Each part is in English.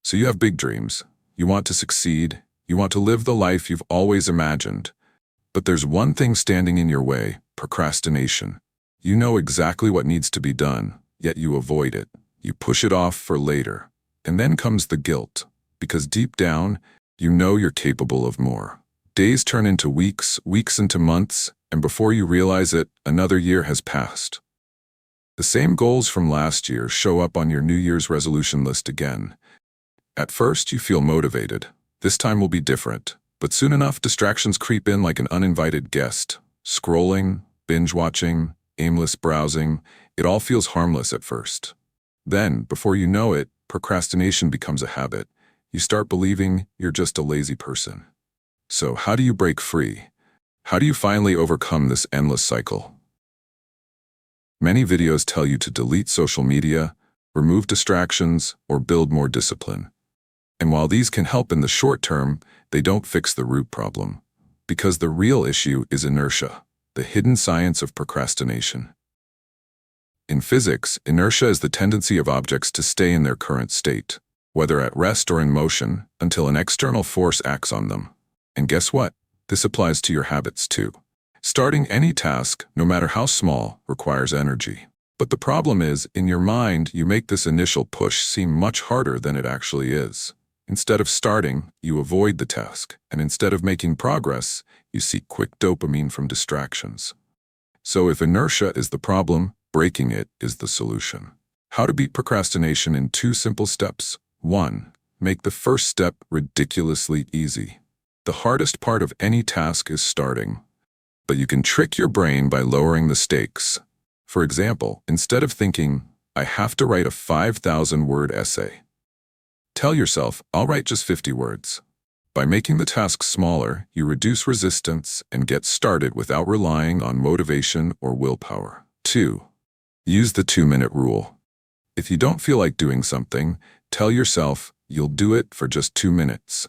So you have big dreams. You want to succeed. You want to live the life you've always imagined. But there's one thing standing in your way: procrastination. You know exactly what needs to be done, yet you avoid it. You push it off for later. And then comes the guilt, because deep down, you know you're capable of more. Days turn into weeks, weeks into months, and before you realize it, another year has passed. The same goals from last year show up on your New Year's resolution list again. At first, you feel motivated. This time will be different. But soon enough, distractions creep in like an uninvited guest. Scrolling, binge-watching, aimless browsing, it all feels harmless at first. Then, before you know it, procrastination becomes a habit. You start believing you're just a lazy person. So how do you break free? How do you finally overcome this endless cycle? Many videos tell you to delete social media, remove distractions, or build more discipline. And while these can help in the short term, they don't fix the root problem. Because the real issue is inertia, the hidden science of procrastination. In physics, inertia is the tendency of objects to stay in their current state, whether at rest or in motion, until an external force acts on them. And guess what? This applies to your habits too. Starting any task, no matter how small, requires energy. But the problem is, in your mind, you make this initial push seem much harder than it actually is. Instead of starting, you avoid the task, and instead of making progress, you seek quick dopamine from distractions. So if inertia is the problem, breaking it is the solution. How to beat procrastination in 2 simple steps. 1. Make the first step ridiculously easy. The hardest part of any task is starting. But you can trick your brain by lowering the stakes. For example, instead of thinking, "I have to write a 5,000-word essay," tell yourself, "I'll write just 50 words." By making the task smaller, you reduce resistance and get started without relying on motivation or willpower. 2. Use the 2-minute rule. If you don't feel like doing something, tell yourself you'll do it for just 2 minutes.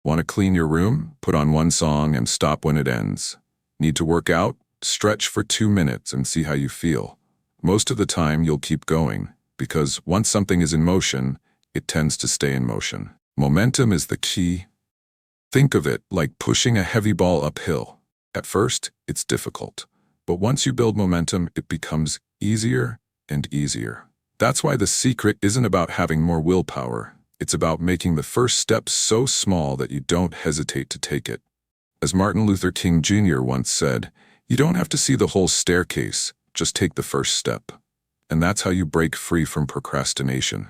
Want to clean your room? Put on one song and stop when it ends. Need to work out? Stretch for 2 minutes and see how you feel. Most of the time, you'll keep going, because once something is in motion, it tends to stay in motion. Momentum is the key. Think of it like pushing a heavy ball uphill. At first, it's difficult, but once you build momentum, it becomes easier and easier. That's why the secret isn't about having more willpower. It's about making the first step so small that you don't hesitate to take it. As Martin Luther King Jr. once said, "You don't have to see the whole staircase, just take the first step." And that's how you break free from procrastination.